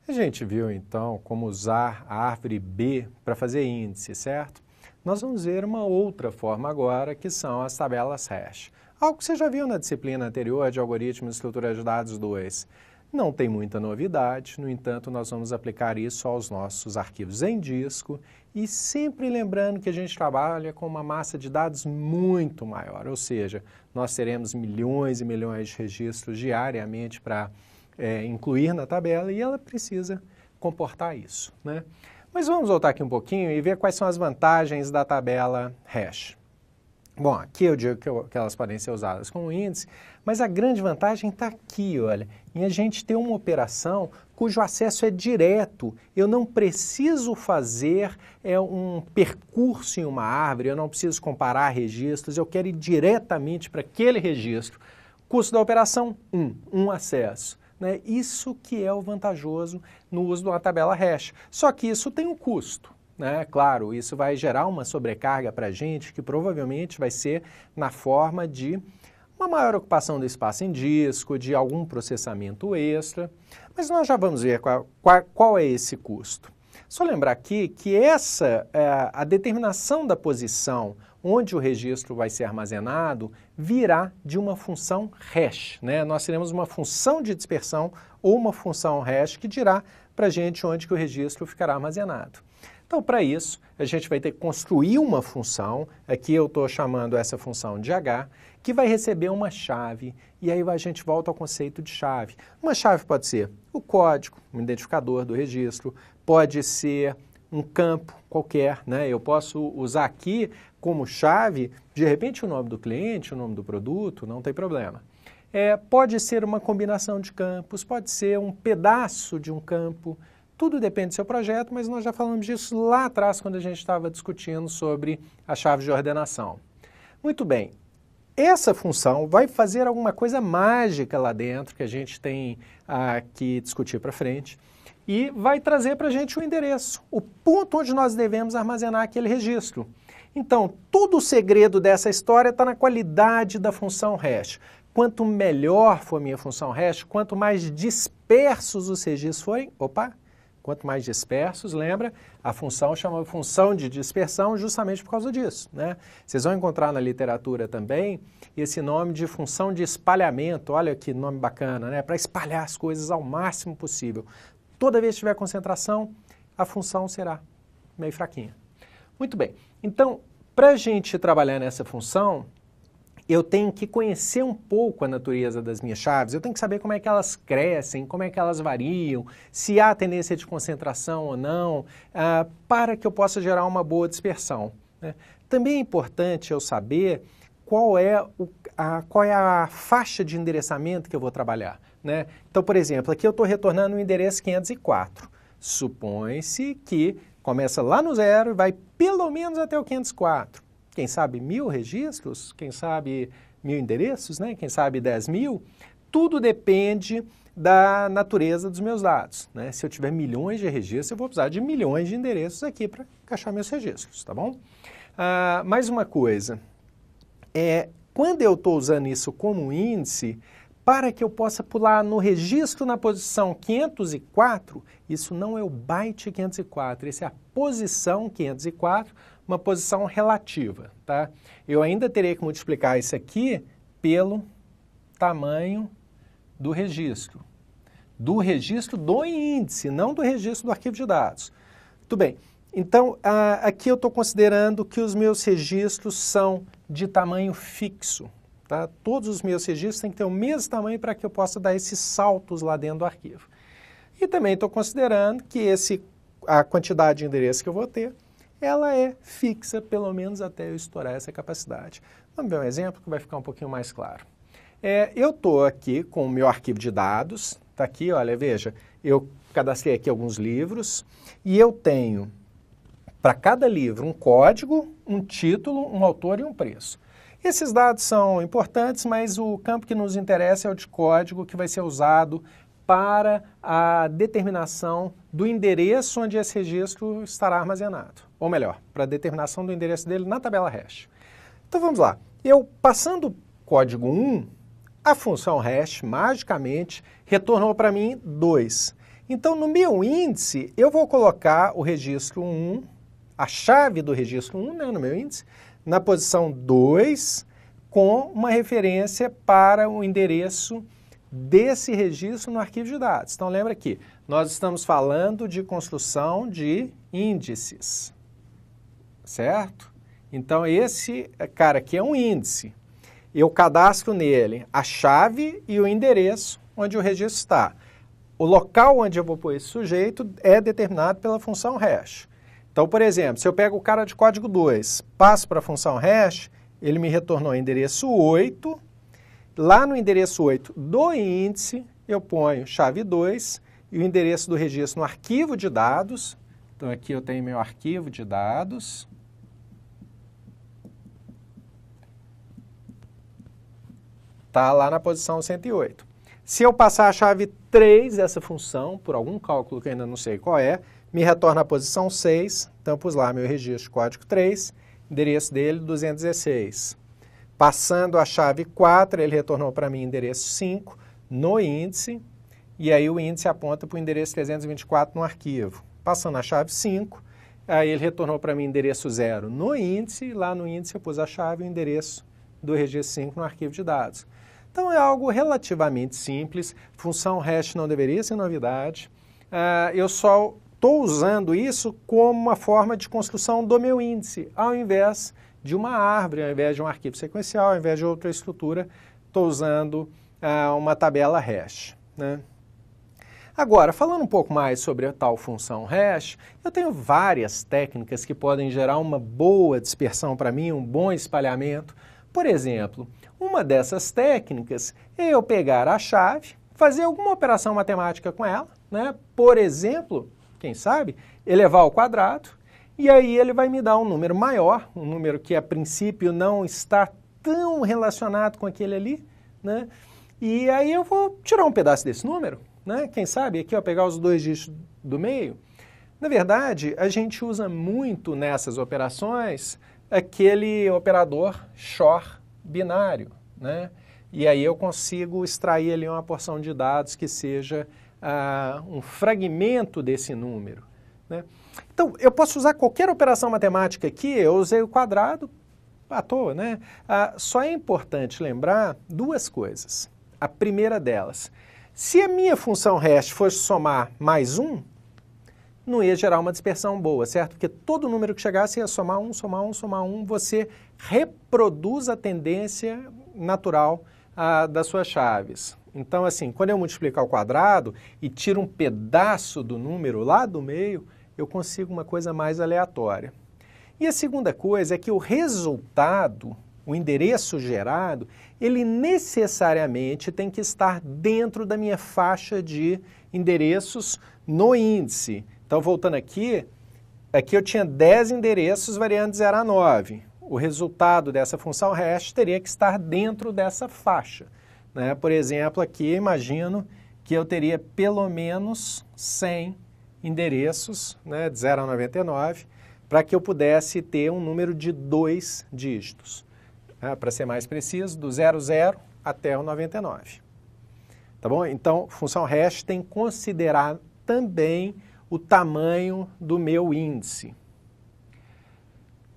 A gente viu então como usar a árvore B para fazer índice, certo? Nós vamos ver uma outra forma agora, que são as tabelas hash. Algo que você já viu na disciplina anterior de Algoritmos e Estrutura de Dados 2. Não tem muita novidade, no entanto, nós vamos aplicar isso aos nossos arquivos em disco e sempre lembrando que a gente trabalha com uma massa de dados muito maior, ou seja, nós teremos milhões e milhões de registros diariamente para incluir na tabela e ela precisa comportar isso, né? Mas vamos voltar aqui um pouquinho e ver quais são as vantagens da tabela hash. Bom, aqui eu digo que elas podem ser usadas como índice, mas a grande vantagem está aqui, olha, em a gente ter uma operação cujo acesso é direto. Eu não preciso fazer um percurso em uma árvore, eu não preciso comparar registros, eu quero ir diretamente para aquele registro. Custo da operação, um acesso. Né? Isso que é o vantajoso no uso de uma tabela hash. Só que isso tem um custo. Né? Claro, isso vai gerar uma sobrecarga para a gente, que provavelmente vai ser na forma de uma maior ocupação do espaço em disco, de algum processamento extra. Mas nós já vamos ver qual é esse custo. Só lembrar aqui que a determinação da posição onde o registro vai ser armazenado virá de uma função hash. Né? Nós teremos uma função de dispersão ou uma função hash que dirá para a gente onde que o registro ficará armazenado. Então, para isso, a gente vai ter que construir uma função, aqui eu estou chamando essa função de H, que vai receber uma chave, e aí a gente volta ao conceito de chave. Uma chave pode ser o código, um identificador do registro, pode ser um campo qualquer, né? Eu posso usar aqui como chave, de repente, o nome do cliente, o nome do produto, não tem problema. Pode ser uma combinação de campos, pode ser um pedaço de um campo, tudo depende do seu projeto, mas nós já falamos disso lá atrás, quando a gente estava discutindo sobre a chave de ordenação. Muito bem, essa função vai fazer alguma coisa mágica lá dentro, que a gente tem que discutir para frente, e vai trazer para a gente o endereço, o ponto onde nós devemos armazenar aquele registro. Então, todo o segredo dessa história está na qualidade da função hash. Quanto melhor for a minha função hash, quanto mais dispersos os registros forem, quanto mais dispersos, lembra, a função chama função de dispersão justamente por causa disso, né? Vocês vão encontrar na literatura também esse nome de função de espalhamento, olha que nome bacana, né? Para espalhar as coisas ao máximo possível. Toda vez que tiver concentração, a função será meio fraquinha. Muito bem, então, para a gente trabalhar nessa função, eu tenho que conhecer um pouco a natureza das minhas chaves, eu tenho que saber como é que elas crescem, como é que elas variam, se há tendência de concentração ou não, para que eu possa gerar uma boa dispersão. Né? Também é importante eu saber qual é a faixa de endereçamento que eu vou trabalhar. Né? Então, por exemplo, aqui eu estou retornando o endereço 504. Supõe-se que começa lá no 0 e vai pelo menos até o 504. Quem sabe 1000 registros, quem sabe 1000 endereços, né? Quem sabe 10.000, tudo depende da natureza dos meus dados. Né? Se eu tiver milhões de registros, eu vou precisar de milhões de endereços aqui para encaixar meus registros, tá bom? Mais uma coisa, quando eu estou usando isso como índice, para que eu possa pular no registro na posição 504, isso não é o byte 504, isso é a posição 504, uma posição relativa, tá? Eu ainda terei que multiplicar isso aqui pelo tamanho do registro do índice, não do registro do arquivo de dados. Tudo bem, então aqui eu estou considerando que os meus registros são de tamanho fixo, tá? Todos os meus registros têm que ter o mesmo tamanho para que eu possa dar esses saltos lá dentro do arquivo. E também estou considerando que a quantidade de endereços que eu vou ter, ela é fixa, pelo menos até eu estourar essa capacidade. Vamos ver um exemplo que vai ficar um pouquinho mais claro. Eu estou aqui com o meu arquivo de dados, está aqui, olha, veja, eu cadastrei aqui alguns livros e eu tenho para cada livro um código, um título, um autor e um preço. Esses dados são importantes, mas o campo que nos interessa é o de código que vai ser usado para a determinação do endereço onde esse registro estará armazenado. Ou melhor, para a determinação do endereço dele na tabela hash. Então vamos lá. Eu passando o código 1, a função hash magicamente retornou para mim 2. Então, no meu índice, eu vou colocar o registro 1, a chave do registro 1, né, no meu índice, na posição 2, com uma referência para o endereço desse registro no arquivo de dados. Então, lembra aqui, nós estamos falando de construção de índices, certo? Então, esse cara aqui é um índice. Eu cadastro nele a chave e o endereço onde o registro está. O local onde eu vou pôr esse sujeito é determinado pela função hash. Então, por exemplo, se eu pego o cara de código 2, passo para a função hash, ele me retornou o endereço 8. Lá no endereço 8 do índice, eu ponho chave 2 e o endereço do registro no arquivo de dados. Então, aqui eu tenho meu arquivo de dados. Está lá na posição 108. Se eu passar a chave 3 dessa função, por algum cálculo que eu ainda não sei qual é, me retorna a posição 6, então eu pus lá meu registro código 3, endereço dele 216. Passando a chave 4, ele retornou para mim endereço 5 no índice, e aí o índice aponta para o endereço 324 no arquivo. Passando a chave 5, aí ele retornou para mim endereço 0 no índice, e lá no índice eu pus a chave e o endereço do registro 5 no arquivo de dados. Então, é algo relativamente simples, função hash não deveria ser novidade. Eu só estou usando isso como uma forma de construção do meu índice, ao invés de uma árvore, ao invés de um arquivo sequencial, ao invés de outra estrutura, estou usando uma tabela hash, né? Agora, falando um pouco mais sobre a tal função hash, eu tenho várias técnicas que podem gerar uma boa dispersão para mim, um bom espalhamento. Por exemplo, uma dessas técnicas é eu pegar a chave, fazer alguma operação matemática com ela, né? Por exemplo, quem sabe, elevar ao quadrado, e aí ele vai me dar um número maior, um número que a princípio não está tão relacionado com aquele ali, né? E aí eu vou tirar um pedaço desse número, né? Quem sabe aqui eu pegar os 2 dígitos do meio. Na verdade, a gente usa muito nessas operações aquele operador XOR binário, né? E aí eu consigo extrair ali uma porção de dados que seja um fragmento desse número, né? Então, eu posso usar qualquer operação matemática aqui, eu usei o quadrado à toa, né? Só é importante lembrar duas coisas. A primeira delas, se a minha função hash fosse somar mais 1, não ia gerar uma dispersão boa, certo? Porque todo número que chegasse ia somar 1, somar 1, somar 1, você reproduz a tendência natural das suas chaves. Então, assim, quando eu multiplico ao quadrado e tiro um pedaço do número lá do meio, eu consigo uma coisa mais aleatória. E a segunda coisa é que o resultado, o endereço gerado, ele necessariamente tem que estar dentro da minha faixa de endereços no índice. Então, voltando aqui eu tinha 10 endereços variando de 0 a 9. O resultado dessa função hash teria que estar dentro dessa faixa, né? Por exemplo, aqui imagino que eu teria pelo menos 100 endereços, né, de 0 a 99, para que eu pudesse ter um número de 2 dígitos. Para ser mais preciso, do 00 até o 99. Tá bom? Então, função hash tem que considerar também o tamanho do meu índice.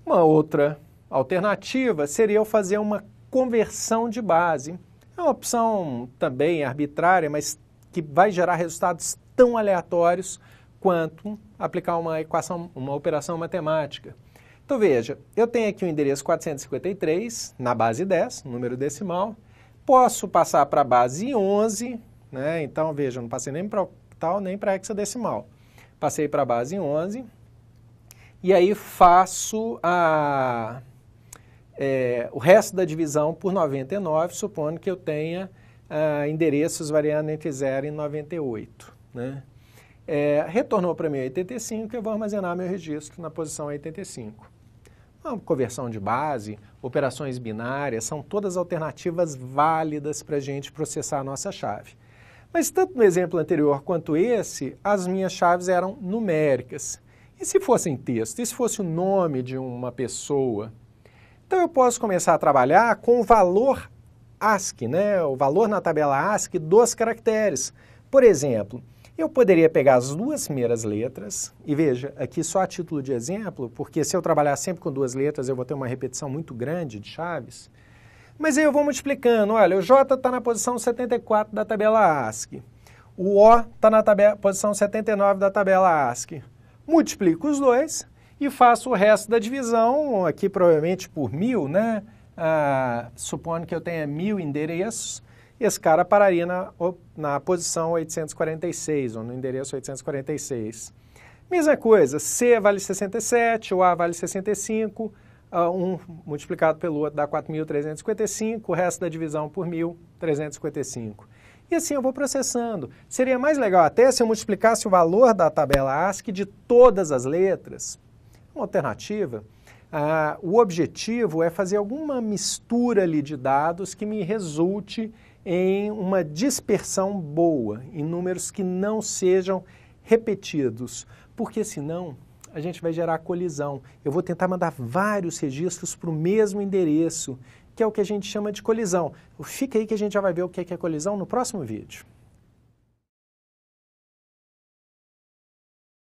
Uma outra alternativa seria eu fazer uma conversão de base. É uma opção também arbitrária, mas que vai gerar resultados tão aleatórios quanto aplicar uma equação, uma operação matemática. Então veja, eu tenho aqui o endereço 453 na base 10, número decimal. Posso passar para a base 11, né? Então veja, não passei nem para octal nem para hexadecimal. Passei para a base 11 e aí faço o resto da divisão por 99, supondo que eu tenha endereços variando entre 0 e 98, né? Retornou para mim 85, eu vou armazenar meu registro na posição 85. Uma conversão de base, operações binárias, são todas alternativas válidas para a gente processar a nossa chave. Mas tanto no exemplo anterior quanto esse, as minhas chaves eram numéricas. E se fossem texto? E se fosse o nome de uma pessoa? Então eu posso começar a trabalhar com o valor ASCII, né? O valor na tabela ASCII dos caracteres. Por exemplo, Eu poderia pegar as duas primeiras letras, e veja, aqui só a título de exemplo, porque se eu trabalhar sempre com duas letras, eu vou ter uma repetição muito grande de chaves. Mas aí eu vou multiplicando, olha, o J está na posição 74 da tabela ASCII, o O está na posição 79 da tabela ASCII. Multiplico os dois e faço o resto da divisão, aqui provavelmente por 1000, né? Supondo que eu tenha 1000 endereços, esse cara pararia na posição 846, ou no endereço 846. Mesma coisa, C vale 67, o A vale 65, um multiplicado pelo outro dá 4.355, o resto da divisão por 1000, 355. E assim eu vou processando. Seria mais legal até se eu multiplicasse o valor da tabela ASCII de todas as letras. Uma alternativa, o objetivo é fazer alguma mistura ali de dados que me resulte em uma dispersão boa, em números que não sejam repetidos, porque senão a gente vai gerar colisão. Eu vou tentar mandar vários registros para o mesmo endereço, que é o que a gente chama de colisão. Fica aí que a gente já vai ver o que é colisão no próximo vídeo.